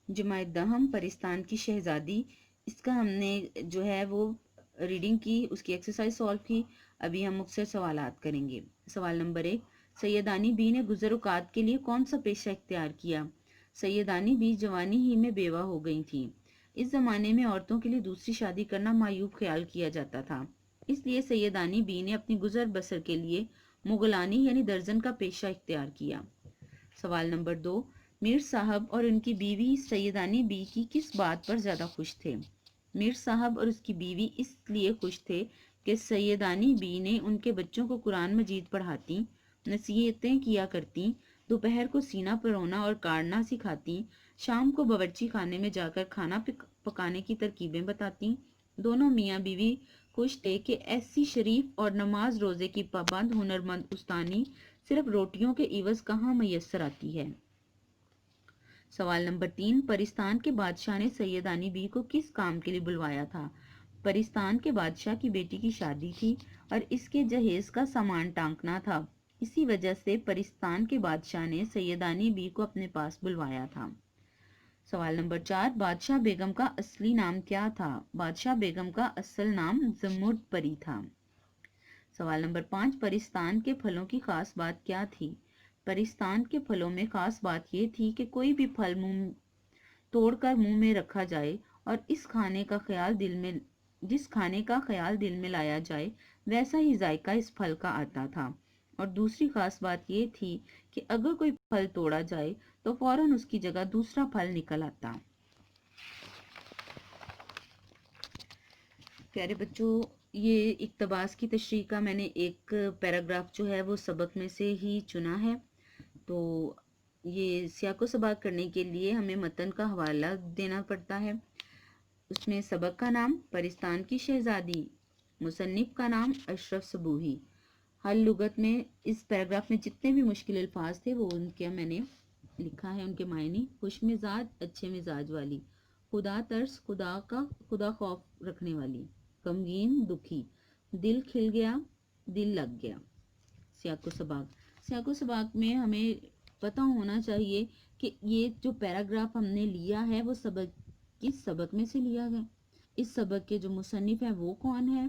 جماعت دہم پرستان کی شہزادی، اس کا ہم نے جو ہے وہ ریڈنگ کی، اس کی ایکسرسائز سالو کی. ابھی ہم مختصر سوالات کریں گے. سوال نمبر 1، سیدانی بی نے گزر اوقات کے لیے کون سا پیشہ اختیار کیا؟ سیدانی بی جوانی ہی میں بیوہ ہو گئی تھیں. اس زمانے میں عورتوں کے لیے دوسری شادی کرنا معیوب خیال کیا جاتا تھا، اس لیے سیدانی بی نے اپنی گزر بسر کے لیے مغلانی یعنی درزن کا پیشہ اختیار کیا. سوال نمبر 2، میر صاحب اور ان کی بیوی سیدانی بی کی کس بات پر زیادہ خوش تھے؟ میر صاحب اور اس کی بیوی اس لیے خوش تھے کہ سیدانی بی نے ان کے بچوں کو قرآن مجید پڑھاتی، نصیحتیں کیا کرتی، دوپہر کو سینہ پرونا اور کاڑنا سکھاتی، شام کو باورچی خانے میں جا کر کھانا پکانے کی ترکیبیں بتاتی. دونوں میاں بیوی خوش تھے کہ ایسی شریف اور نماز روزے کی پابند ہنرمند استانی صرف روٹیوں کے عوض کہاں میسر آتی ہے. سوال نمبر 3، پرستان کے بادشاہ نے سیدانی بی کو کس کام کے لیے بلوایا تھا؟ پرستان کے بادشاہ کی بیٹی کی شادی تھی اور اس کے جہیز کا سامان ٹانکنا تھا، اسی وجہ سے پرستان کے بادشاہ نے سیدانی بی کو اپنے پاس بلوایا تھا. سوال نمبر 4، بادشاہ بیگم کا اصلی نام کیا تھا؟ بادشاہ بیگم کا اصل نام زمرد پری تھا. سوال نمبر 5، پرستان کے پھلوں کی خاص بات کیا تھی؟ پرستان کے پھلوں میں خاص بات یہ تھی کہ کوئی بھی پھل توڑ کر منہ میں رکھا جائے اور جس کھانے کا خیال دل میں لایا جائے ویسا ہی ذائقہ اس پھل کا آتا تھا. اور دوسری خاص بات یہ تھی کہ اگر کوئی پھل توڑا جائے تو فوراً اس کی جگہ دوسرا پھل نکل آتا. پیارے بچوں، یہ اقتباس کی تشریح کا میں نے ایک پیراگراف جو ہے وہ سبق میں سے ہی چنا ہے. تو یہ سیاق و سباق کرنے کے لیے ہمیں متن کا حوالہ دینا پڑتا ہے. اس میں سبق کا نام پرستان کی شہزادی، مصنف کا نام اشرف صبوحی. حل لغت میں اس پیراگراف میں جتنے بھی مشکل الفاظ تھے وہ ان کے میں نے لکھا ہے، ان کے معنی: خوش مزاج اچھے مزاج والی، خدا ترس خدا خوف رکھنے والی، غمگین دکھی، دل کھل گیا دل لگ گیا. سیاق و سباق میں ہمیں پتہ ہونا چاہیے کہ یہ جو پیراگراف ہم نے لیا ہے وہ کس سبق میں سے لیا گیا، اس سبق کے جو مصنف ہیں وہ کون ہے،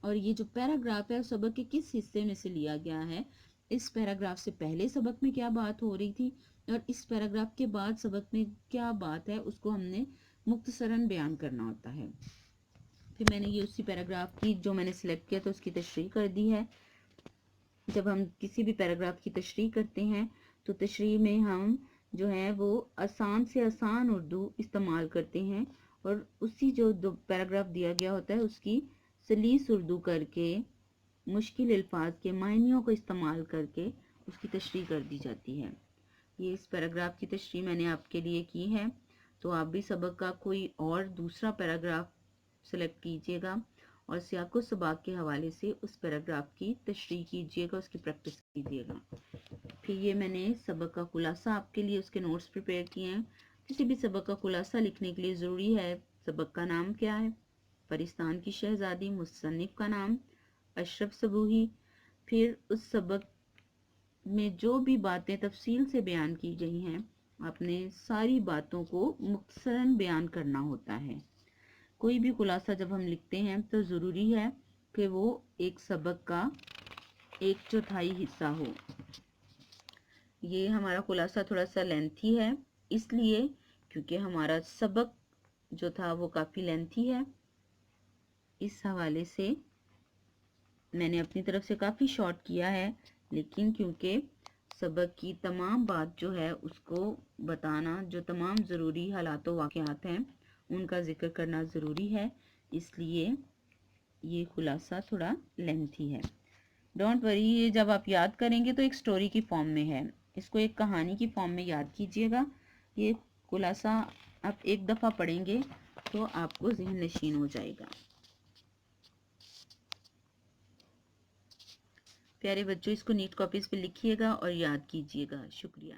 اور یہ جو پیراگراف ہے سبق کے کس حصے میں سے لیا گیا ہے. اس پیراگراف سے پہلے سبق میں کیا بات ہو رہی تھی اور اس پیراگراف کے بعد سبق میں کیا بات ہے، اس کو ہم نے مختصراً بیان کرنا ہوتا ہے. پھر میں نے یہ اسی پیراگراف کی جو میں نے سلیکٹ کیا تو اس کی تشریح کر دی ہے. جب ہم کسی بھی پیراگراف کی تشریح کرتے ہیں تو تشریح میں ہم جو ہے وہ آسان سے آسان اردو استعمال کرتے ہیں اور اسی جو پیراگراف دیا گیا ہوتا ہے اس کی سلیس اردو کر کے مشکل الفاظ کے معنیوں کو استعمال کر کے اس کی تشریح کر دی جاتی ہے. یہ اس پیراگراف کی تشریح میں نے آپ کے لیے کی ہے. تو آپ بھی سبق کا کوئی اور دوسرا پیراگراف سلیکٹ کیجئے گا اور سیاق و سباق کے حوالے سے اس پیراگراف کی تشریح کیجئے گا، اس کی پریکٹس کیجئے گا. پھر یہ میں نے سبق کا خلاصہ آپ کے لیے اس کے نوٹس پریپیئر کیے ہیں. کسی بھی سبق کا خلاصہ لکھنے کے لیے ضروری ہے سبق کا نام کیا ہے، پرستان کی شہزادی، مصنف کا نام اشرف صبوحی. پھر اس سبق میں جو بھی باتیں تفصیل سے بیان کی گئی ہیں آپ نے ساری باتوں کو مختصراً بیان کرنا ہوتا ہے. کوئی بھی خلاصہ جب ہم لکھتے ہیں تو ضروری ہے کہ وہ ایک سبق کا 1/4 حصہ ہو. یہ ہمارا خلاصہ تھوڑا سا لینتھی ہے اس لیے کیونکہ ہمارا سبق جو تھا وہ کافی لینتھی ہے. اس حوالے سے میں نے اپنی طرف سے کافی شارٹ کیا ہے، لیکن کیونکہ سبق کی تمام بات جو ہے اس کو بتانا، جو تمام ضروری حالات و واقعات ہیں ان کا ذکر کرنا ضروری ہے، اس لیے یہ خلاصہ تھوڑا لینتھی ہے. ڈونٹ وری، یہ جب آپ یاد کریں گے تو ایک سٹوری کی فارم میں ہے، اس کو ایک کہانی کی فارم میں یاد کیجئے گا. یہ خلاصہ آپ ایک دفعہ پڑھیں گے تو آپ کو ذہن نشین ہو جائے گا. پیارے بچوں، اس کو نیٹ کاپیز پہ لکھیے گا اور یاد کیجئے گا. شکریہ.